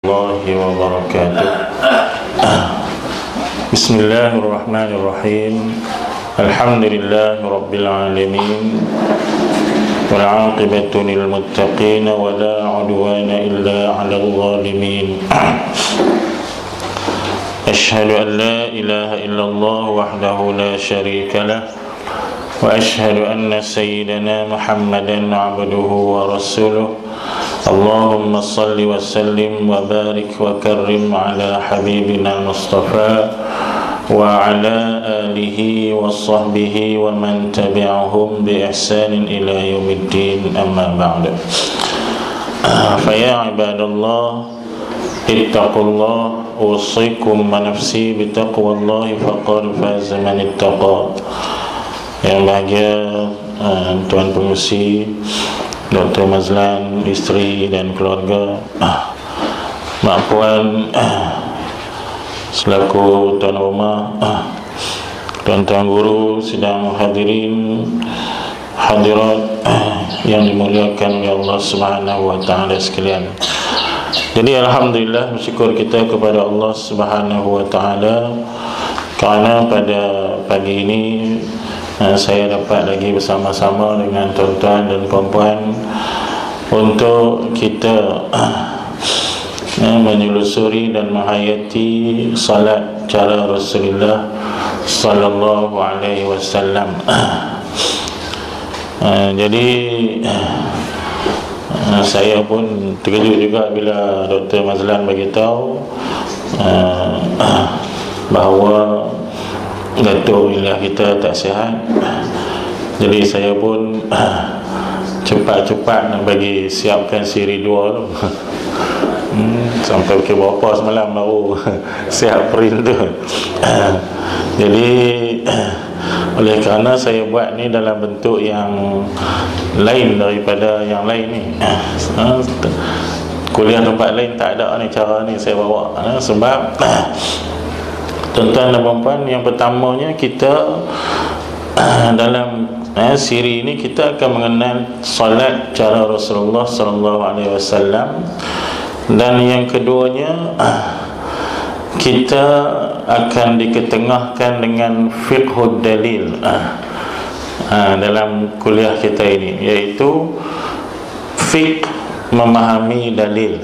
Warahmatullahi wabarakatuh. Bismillahirrahmanirrahim. Alhamdulillahi rabbil alamin. Wal 'aqibatu lil muttaqin wa la 'udwana illa 'alal zalimin. Asyhadu an la ilaha illallah wahdahu la syarika lah wa asyhadu anna sayyidana Muhammadan 'abduhu wa rasuluh. Allahumma salli wa sallim wa barik wa karrim ala habibina Mustafa wa ala alihi wa sahbihi wa man tabi'ahum bi ihsanin ila yaumiddin, amma ba'du. Fa ya ibadallah, ittaqullah, usikum wa nafsi bi taqwallahi faqad faza man ittaqa. Yang bahagia Tuan Pengerusi, Dr. Mazlan, isteri dan keluarga, mak puan, selaku tuan rumah, tuan-tuan guru, sidang hadirin, hadirat yang dimuliakan oleh Allah Subhanahu wa taala sekalian. Jadi alhamdulillah, bersyukur kita kepada Allah Subhanahu wa taala kerana pada pagi ini saya dapat lagi bersama-sama dengan tuan-tuan dan puan-puan untuk kita menyelusuri dan menghayati salat cara Rasulullah sallallahu alaihi wasallam. Jadi saya pun terkejut juga bila Dr. Mazlan beritahu bahawa Datuk Ilah kita tak sihat. Jadi saya pun cepat-cepat nak bagi siapkan siri 2 tu. Sampai pukul berapa semalam baru siap print tu. Jadi oleh kerana saya buat ni dalam bentuk yang lain daripada yang lain ni, kuliah tempat lain tak ada ni cara ni saya bawa. Sebab tuan-tuan dan puan-puan, yang pertamanya kita dalam siri ini kita akan mengenal salat cara Rasulullah sallallahu alaihi wasallam, dan yang keduanya kita akan diketengahkan dengan fiqhud dalil dalam kuliah kita ini, iaitu fiqh memahami dalil.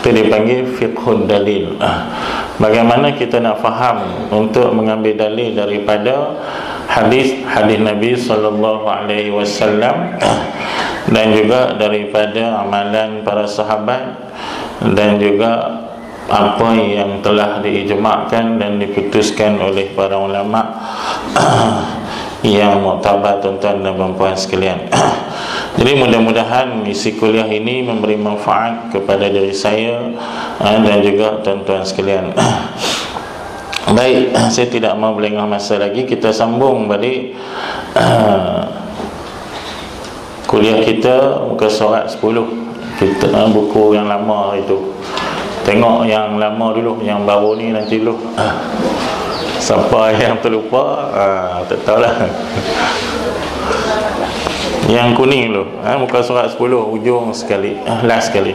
Itu dipanggil fiqhud dalil. Bagaimana kita nak faham untuk mengambil dalil daripada hadis Nabi sallallahu alaihi wasallam, dan juga daripada amalan para sahabat, dan juga apa yang telah diijma'kan dan diputuskan oleh para ulama yang muktabar, tuan-tuan dan puan-puan sekalian. Jadi mudah-mudahan isi kuliah ini memberi manfaat kepada diri saya dan juga tuan-tuan sekalian. Baik, saya tidak mau melengah masa lagi. Kita sambung balik kuliah kita, muka surat 10. Kita buku yang lama itu. Tengok yang lama dulu, yang baru ni nanti dulu. Siapa yang terlupa, tak tahulah. Yang kuning dulu, muka surat 10, ujung sekali, last sekali.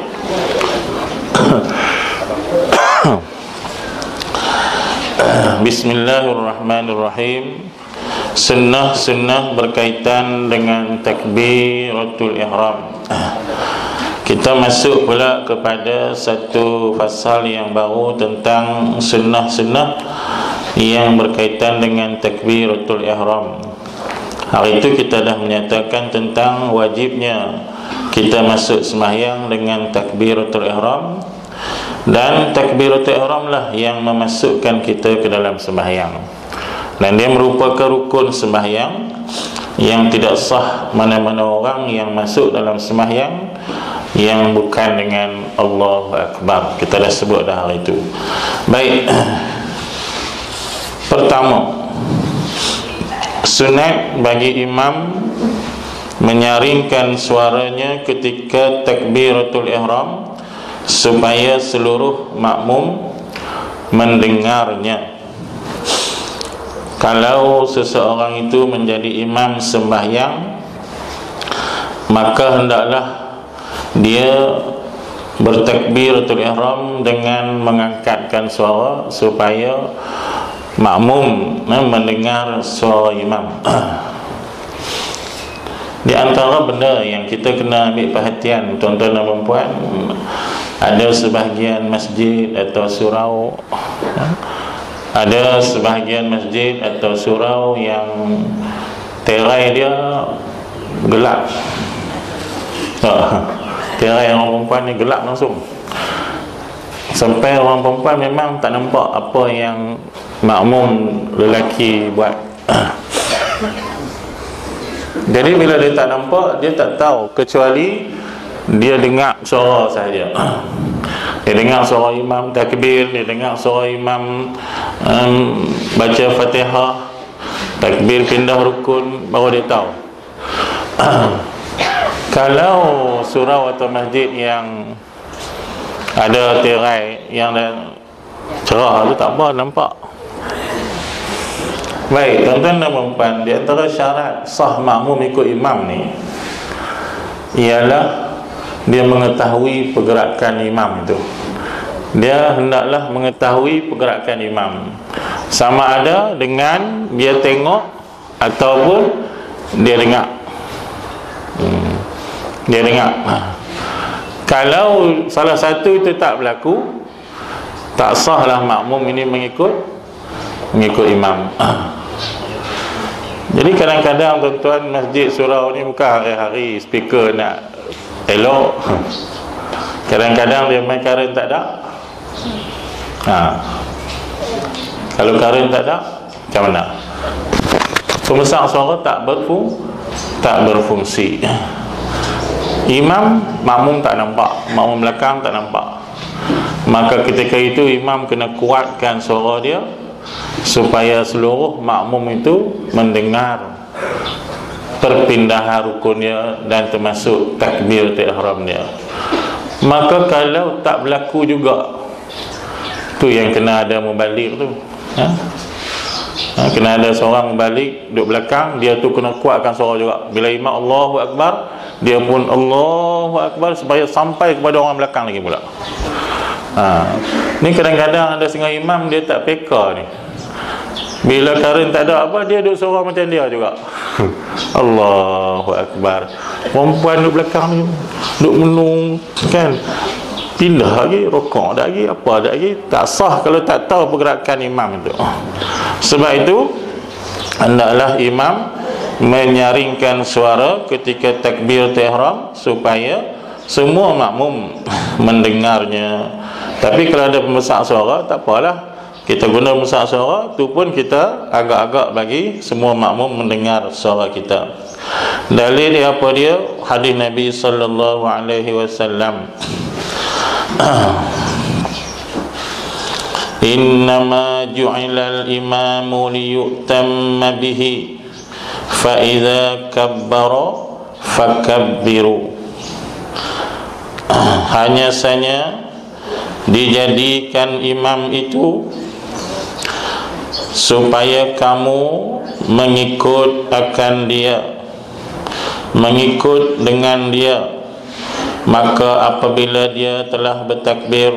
Bismillahirrahmanirrahim. Sunnah-sunnah berkaitan dengan takbiratul ihram. Kita masuk pula kepada satu fasal yang baru tentang sunnah-sunnah yang berkaitan dengan takbiratul ihram. Hari itu kita dah menyatakan tentang wajibnya kita masuk sembahyang dengan takbiratul ihram, dan takbiratul ihram lah yang memasukkan kita ke dalam sembahyang, dan dia merupakan rukun sembahyang yang tidak sah mana-mana orang yang masuk dalam sembahyang yang bukan dengan Allahu Akbar. Kita dah sebut dah hari itu. Baik, pertama, sunat bagi imam menyaringkan suaranya ketika takbiratul ihram supaya seluruh makmum mendengarnya. Kalau seseorang itu menjadi imam sembahyang, maka hendaklah dia bertakbiratul ihram dengan mengangkatkan suara supaya makmum mendengar suara imam. Di antara benda yang kita kena ambil perhatian, tuan-tuan dan puan, ada sebahagian masjid atau surau, ada sebahagian masjid atau surau yang terai dia gelap. Terai orang perempuan ni gelap langsung, sampai orang perempuan memang tak nampak apa yang makmum lelaki buat. Jadi bila dia tak nampak, dia tak tahu, kecuali dia dengar suara sahaja. Dia dengar suara imam takbir, dia dengar suara imam baca Fatihah, takbir pindah rukun, baru dia tahu. Kalau surau atau masjid yang ada tirai yang cerah tu, tak apa nampak. Baik, tuan-tuan dan puan, di antara syarat sah makmum ikut imam ni ialah dia mengetahui pergerakan imam itu. Dia hendaklah mengetahui pergerakan imam, sama ada dengan dia tengok ataupun dia dengar. Dia dengar. Kalau salah satu itu tak berlaku, tak sahlah makmum ini mengikut imam. Jadi kadang-kadang tuan-tuan, masjid surau ni bukan hari-hari speaker nak elok. Kadang-kadang dia main karen tak ada. Kalau karen tak ada, macam mana? Pembesar suara tak berfungsi. Imam, makmum tak nampak, makmum belakang tak nampak. Maka ketika itu imam kena kuatkan suara dia supaya seluruh makmum itu mendengar perpindahan rukun dia dan termasuk takbiratul ihram dia. Maka kalau tak berlaku juga, tu yang kena ada mubalik tu. Kena ada seorang mubalik duduk belakang, dia tu kena kuatkan suara juga. Bila imam Allahu Akbar, dia pun Allahu Akbar, supaya sampai kepada orang belakang lagi pula. Ni kadang-kadang ada setengah imam dia tak peka ni. Bila karen tak ada apa, dia duduk seorang macam dia juga. Allahu Akbar. Perempuan duduk belakang ni duduk menung kan, pindah lagi, rokok dah lagi, apa dah lagi. Tak sah kalau tak tahu pergerakan imam itu. Sebab itu hendaklah imam menyaringkan suara ketika takbiratul ihram supaya semua makmum mendengarnya. Tapi kalau ada pembesar suara, tak apalah, kita guna pembesar suara tu pun kita agak-agak bagi semua makmum mendengar suara kita. Dalil dia apa dia? Hadis Nabi sallallahu alaihi wasallam. Innama ju'ilal imamu liyutamma bihi fa idza kabbara fakabbiru. Hanya saja dijadikan imam itu supaya kamu mengikut akan dia, mengikut dengan dia. Maka apabila dia telah bertakbir,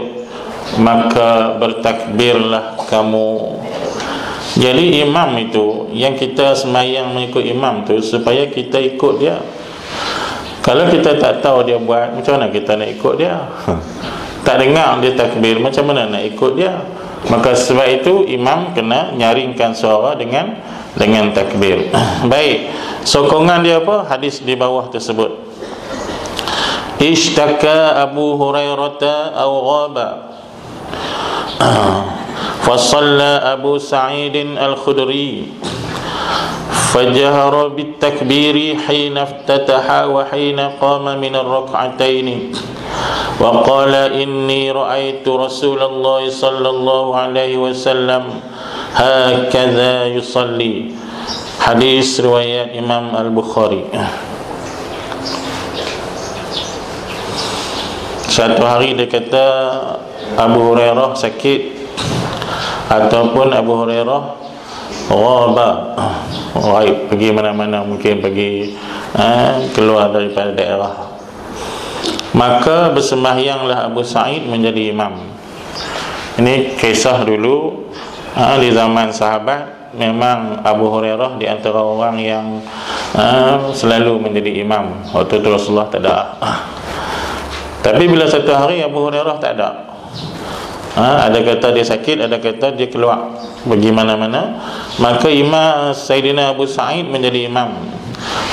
maka bertakbirlah kamu. Jadi imam itu, yang kita semayang mengikut imam tu supaya kita ikut dia. Kalau kita tak tahu dia buat, macam mana kita nak ikut dia? Tak dengar dia takbir, macam mana nak ikut dia? Maka sebab itu imam kena nyaringkan suara dengan takbir. Baik, sokongan dia apa? Hadis di bawah tersebut. Ishtaka Abu Hurairah aw ghaba fasalla Abu Sa'id al-Khudri fajahara bitakbiri hina iftataha wa hina qama min ar-rak'atayn wa qala inni ra'aytu Rasulullah sallallahu alaihi wasallam hakadha yusalli. Hadis riwayat Imam Al-Bukhari. Satu hari dia kata Abu Hurairah sakit, ataupun Abu Hurairah ghaba, pergi mana-mana, mungkin pergi keluar daripada daerah. maka bersembahyanglah Abu Sa'id menjadi imam. Ini kisah dulu di zaman sahabat. Memang Abu Hurairah di antara orang yang selalu menjadi imam. Waktu itu Rasulullah tak ada. Tapi bila satu hari Abu Hurairah tak ada, ada kata dia sakit, ada kata dia keluar pergi mana-mana, maka Imam Sayyidina Abu Sa'id menjadi imam.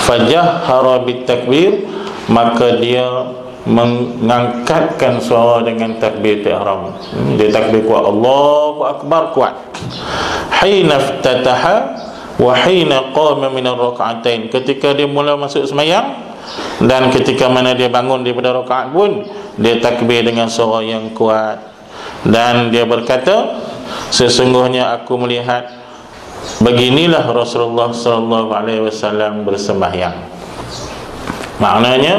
Fajahhara bitakbir, maka dia mengangkatkan suara dengan takbir ihram. Dia takbir kuat, Allahu Akbar kuat. Hina iftataha wa hina qama min ar-rak'atain, ketika dia mula masuk sembahyang dan ketika mana dia bangun daripada rakaat pun dia takbir dengan suara yang kuat. Dan dia berkata, sesungguhnya aku melihat beginilah Rasulullah sallallahu alaihi wasallam bersembahyang. Maknanya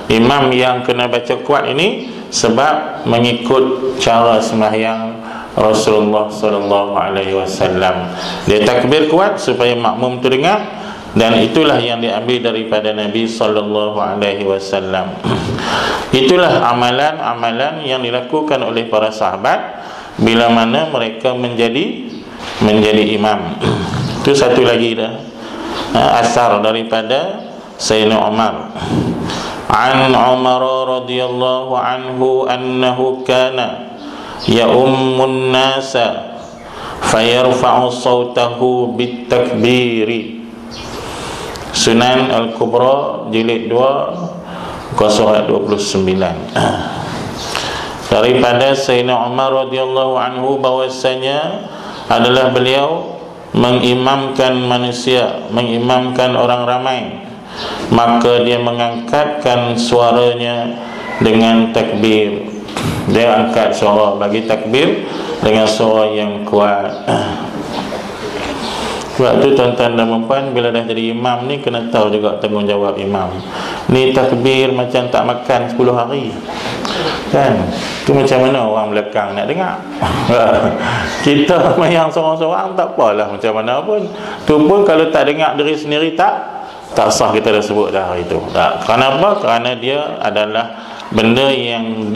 imam yang kena baca kuat ini sebab mengikut cara sembahyang Rasulullah sallallahu alaihi wasallam. Dia takbir kuat supaya makmum tu dengar, dan itulah yang diambil daripada Nabi sallallahu alaihi wasallam. Itulah amalan-amalan yang dilakukan oleh para sahabat bila mana mereka menjadi imam. Itu satu lagi dah asar daripada Sayyidina Umar. An Umar radhiyallahu anhu annahu kana ya'ummun nasa fayarfa'u sawtahu bitakbiri. Sunan Al-Kubra jilid 2 surat 29. Daripada Sayyidina Umar radhiyallahu anhu bahwasanya adalah beliau mengimamkan manusia, mengimamkan orang ramai, maka dia mengangkatkan suaranya dengan takbir. Dia angkat suara bagi takbir dengan suara yang kuat. Sebab tu tuan-tuan dan puan, bila dah jadi imam ni kena tahu juga tanggungjawab imam. Ni takbir macam tak makan 10 hari, kan? Tu macam mana orang belakang nak dengar? Kita mayang seorang-seorang tak apalah macam mana pun. Tu pun kalau tak dengar diri sendiri tak sah kita dah sebut dah hari tu. Tak. Kerana apa? Kerana dia adalah benda yang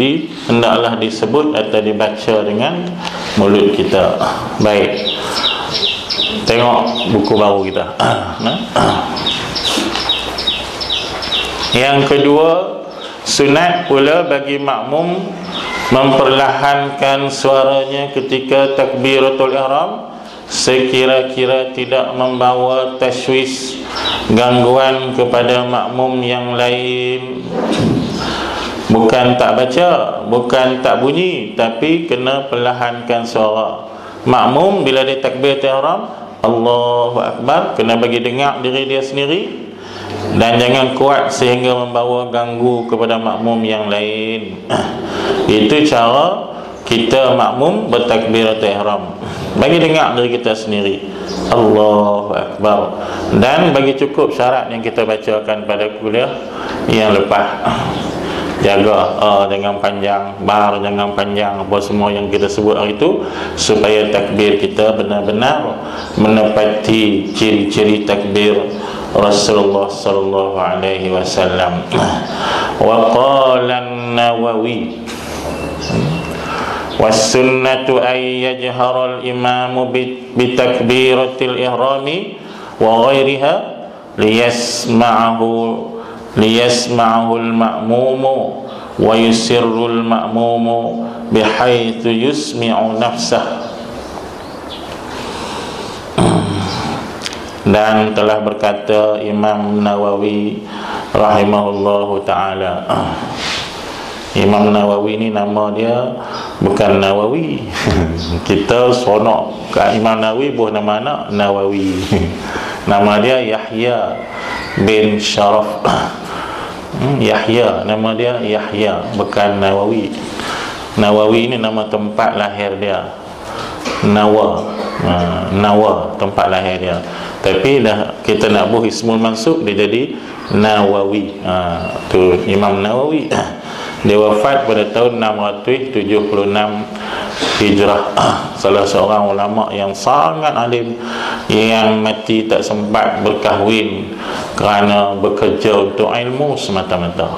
hendaklah disebut atau dibaca dengan mulut kita. Baik. Tengok buku baru kita. Yang kedua, sunat pula bagi makmum memperlahankan suaranya ketika takbiratul ihram sekira-kira tidak membawa tashwish, gangguan kepada makmum yang lain. Bukan tak baca, bukan tak bunyi, tapi kena perlahankan suara. Makmum bila dia takbiratul ihram Allahu Akbar, kena bagi dengar diri dia sendiri, dan jangan kuat sehingga membawa ganggu kepada makmum yang lain. Itu cara kita makmum bertakbiratul ihram. Bagi dengar diri kita sendiri Allahu Akbar, dan bagi cukup syarat yang kita bacakan pada kuliah yang lepas. Jaga jangan panjang, bar jangan panjang, apa semua yang kita sebut hari itu, supaya takbir kita benar-benar menepati ciri-ciri takbir Rasulullah sallallahu alaihi wasallam. Wa qala an-Nawawi was-sunnatu ay yajhara al-imamu bi takbiratil ihrami wa ghairiha liyasma'ahu al-ma'mumu wa yusirru al-ma'mumu bihaitsu yusmi'u nafsah. Dan telah berkata Imam Nawawi rahimahullahu ta'ala. Imam Nawawi ni nama dia bukan Nawawi. Kita seronok kat Imam Nawawi buah nama anak Nawawi. Nama dia Yahya bin Sharaf. Yahya, nama dia Yahya, bukan Nawawi. Nawawi ni nama tempat lahir dia. Nawa tempat lahir dia. Tapi dah kita nak buh ismul mansub, dia jadi Nawawi. Tu Imam Nawawi. Dia wafat pada tahun 676 Hijrah. Salah seorang ulama yang sangat alim, yang mati tak sempat berkahwin kerana bekerja untuk ilmu semata-mata.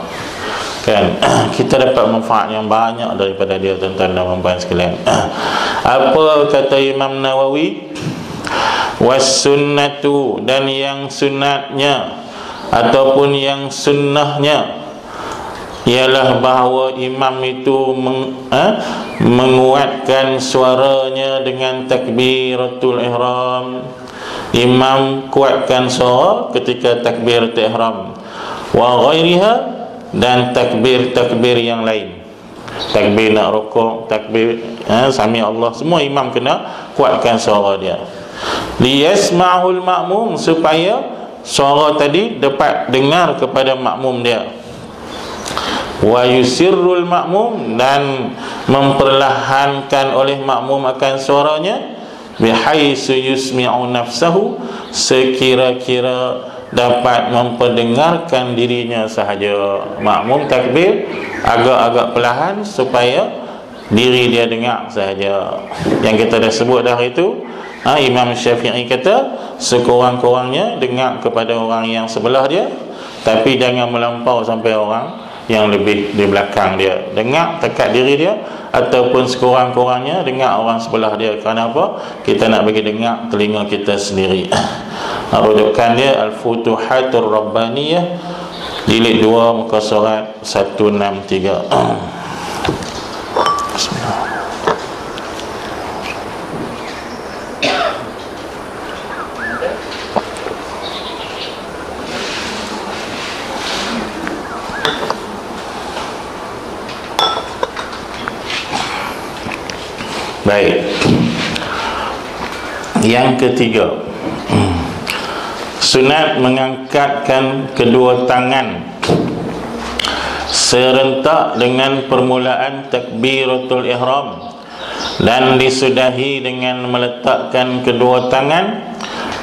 kan. Kita dapat manfaat yang banyak daripada dia, tuan-tuan dan puan-puan sekalian. Apa kata Imam Nawawi? Was sunnatu, dan yang sunatnya ataupun yang sunnahnya ialah bahawa imam itu menguatkan suaranya dengan takbiratul ihram. Imam kuatkan suara ketika takbiratul ihram, wa ghairiha, dan takbir-takbir yang lain. Takbir nak rukuk, takbir sami Allah, semua imam kena kuatkan suara dia. Liyasma'ul makmum, supaya suara tadi dapat dengar kepada makmum dia. Wa yusirrul makmum, dan memperlahankan oleh makmum akan suaranya, bihaitsu yusmi'u nafsahu, sekira-kira dapat memperdengarkan dirinya sahaja. Makmum takbir agak-agak perlahan supaya diri dia dengar sahaja. Yang kita dah sebut dah itu, Imam Syafi'i kata sekurang-kurangnya dengar kepada orang yang sebelah dia, tapi jangan melampau sampai orang yang lebih di belakang dia. Dengar dekat diri dia, ataupun sekurang-kurangnya dengar orang sebelah dia. Kerana apa? Kita nak bagi dengar telinga kita sendiri. Rujukan dia Al-Futuhatur Rabbaniyah, jilid 2, muka surat 163. Bismillah. Baik. Yang ketiga, sunat mengangkatkan kedua tangan serentak dengan permulaan takbiratul ihram, dan disudahi dengan meletakkan kedua tangan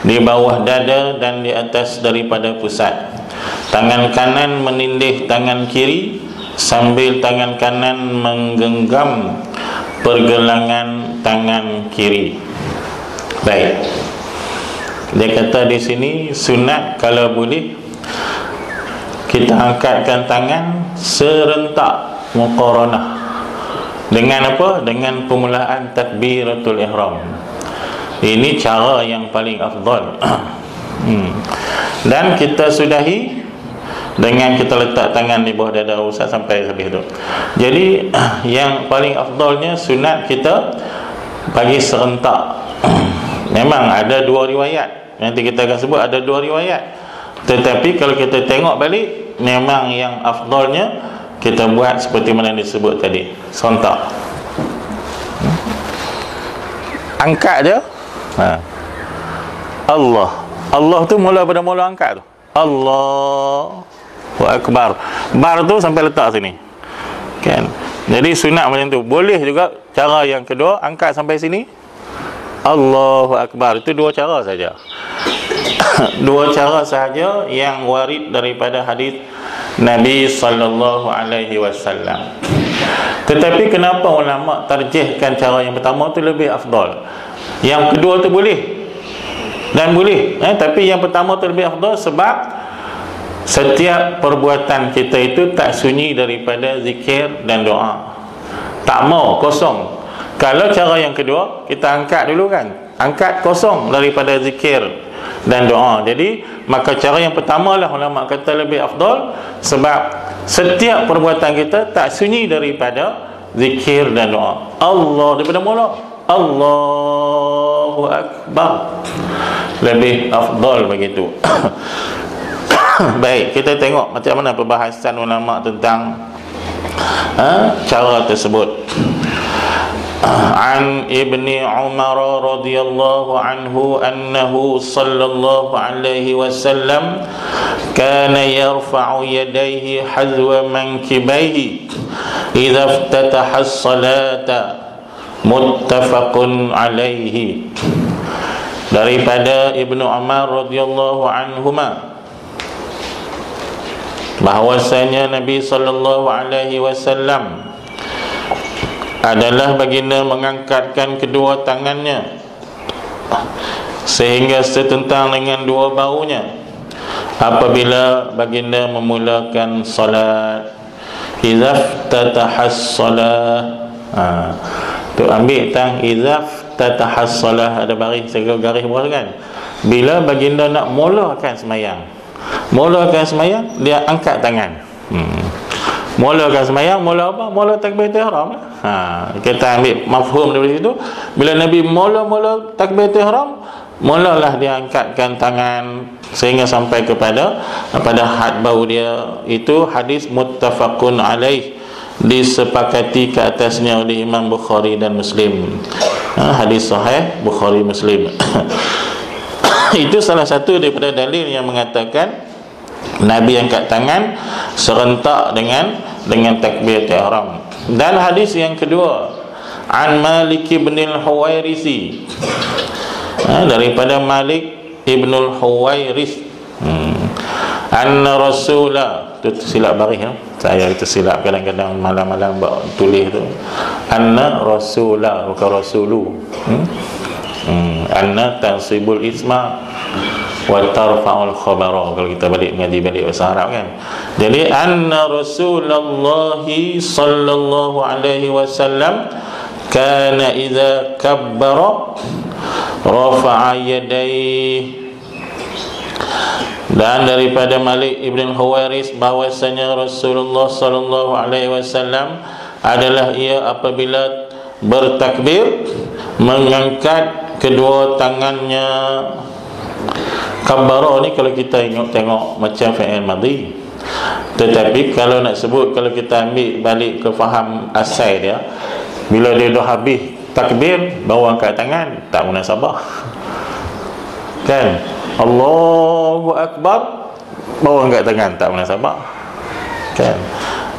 di bawah dada dan di atas daripada pusat. Tangan kanan menindih tangan kiri sambil tangan kanan menggenggam pergelangan tangan kiri. Baik. Dia kata di sini sunat kalau boleh kita angkatkan tangan serentak, muqaranah. Dengan apa? Dengan permulaan takbiratul ihram. Ini cara yang paling afdal. Dan kita sudahi dengan kita letak tangan di bawah dada Ustaz sampai habis tu. Jadi yang paling afdalnya sunat kita bagi serentak. Memang ada dua riwayat, nanti kita akan sebut ada dua riwayat. Tetapi kalau kita tengok balik, memang yang afdalnya kita buat seperti mana yang disebut tadi, serentak. Angkat je. Allah tu mula pada mula angkat tu. Allahu Akbar. Bar tu sampai letak sini, kan? Jadi sunat macam tu. Boleh juga cara yang kedua, angkat sampai sini, Allahu Akbar. Itu dua cara saja. Dua cara sahaja yang warid daripada hadis Nabi sallallahu alaihi wasallam. Tetapi kenapa ulama tarjihkan cara yang pertama tu lebih afdal? Yang kedua tu boleh dan boleh, tapi yang pertama tu lebih afdal sebab setiap perbuatan kita itu tak sunyi daripada zikir dan doa. Tak mau kosong. Kalau cara yang kedua, kita angkat dulu kan, angkat kosong daripada zikir dan doa. Jadi maka cara yang pertama lah ulama kata lebih afdal, sebab setiap perbuatan kita tak sunyi daripada zikir dan doa. Allah daripada mula Allahu Akbar, lebih afdal begitu. Baik, kita tengok macam mana perbahasan ulama tentang cara tersebut. An Ibni Umar radhiyallahu anhu annahu sallallahu alaihi wasallam kana yarfa'u yadayhi hazwa mankibaihi idza iftataha as-salata, muttafaqun alaihi. Daripada Ibnu Umar radhiyallahu anhuma bahwasanya Nabi sallallahu alaihi wasallam adalah baginda mengangkatkan kedua tangannya sehingga setentang dengan dua bahunya apabila baginda memulakan salat. idza ftatahash salah. Tu ambil tang idza ftatahash salah, ada baris garis bawah kan. Bila baginda nak mulakan semayang, dia angkat tangan. Mulakan semayang, mula apa? Mula takbiratul ihram. Kita ambil mafhum dari situ. Bila Nabi mula takbiratul ihram, mulalah dia angkatkan tangan sehingga sampai kepada had bau dia. Itu hadis muttafaqun alaih, disepakati ke atasnya oleh Imam Bukhari dan Muslim. Hadis sahih Bukhari Muslim. Itu salah satu daripada dalil yang mengatakan Nabi angkat tangan serentak dengan takbiratul ihram. Dan hadis yang kedua, an Malik bin al-Huwairisi, daripada Malik ibn al-Huwairis, anna Rasulullah, tu silap baris saya itu silap kadang-kadang malam-malam buat tulis tu, anna Rasulullah bukan Rasulu. Anna tansibul isma wa tarfa'ul khabara, kalau kita balik bahasa Arab kan. Jadi anna Rasulullah sallallahu alaihi wasallam kana idza kabbara rafa'a yadayhi. Dan daripada Malik ibn Huwairis bahwasanya Rasulullah sallallahu alaihi wasallam adalah ia apabila bertakbir mengangkat kedua tangannya. Kabbara ni kalau kita tengok macam fi'il madhi, tetapi kalau nak sebut, kalau kita ambil balik ke faham asal dia, bila dia dah habis takbir baru angkat tangan, tak munasabah kan. Allahu Akbar baru angkat tangan, tak munasabah kan.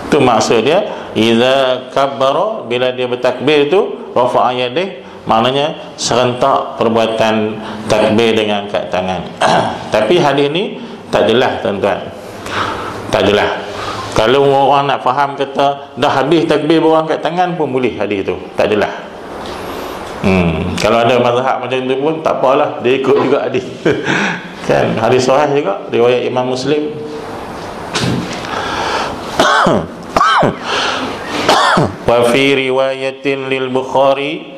Itu maksud dia idza kabbara, bila dia bertakbir tu rafa'a yadayhi, maknanya serentak perbuatan takbir dengan angkat tangan. Tapi hadis ni tak jelas tuan-tuan, tak jelas. Kalau orang nak faham kata dah habis takbir baru angkat tangan pun boleh, hadis tu tak jelas. Kalau ada mazhab macam tu pun tak apalah, dia ikut juga hadis. Kan, hadis sahih juga riwayat Imam Muslim. Wa fi riwayatin lil Bukhari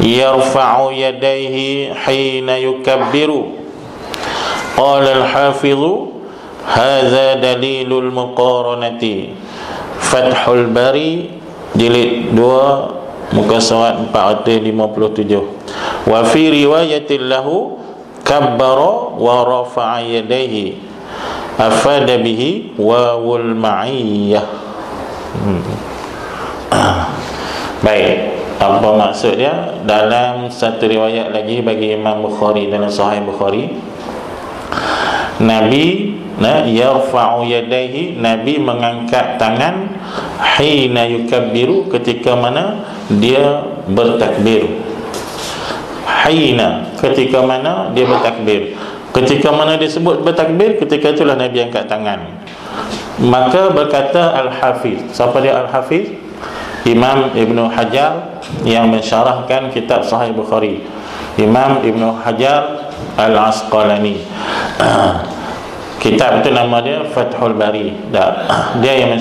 yarfa'u yadayhi hina yukabbiru. Qala al-hafidhu hadza dalilul muqaranati. Fathul Bari jilid 2 muka surat 457. Wa fi riwayatin lahu kabbara wa rafa'a yadayhi afada bihi wawul ma'iyyah. Baik, apa maksud dia? Dalam satu riwayat lagi bagi Imam Bukhari dalam Sahih Bukhari, Nabi yarfa'u yadayhi, Nabi mengangkat tangan hina yukabbiru, ketika mana dia bertakbir. Hina, ketika mana dia bertakbir. Ketika mana dia sebut bertakbir, ketika itulah Nabi angkat tangan. Maka berkata Al-Hafiz, siapa dia Al-Hafiz? Imam Ibn Hajar yang mensyarahkan kitab Sahih Bukhari, Imam Ibn Hajar Al-Asqalani. Kitab itu nama dia Fathul Bari. Dia yang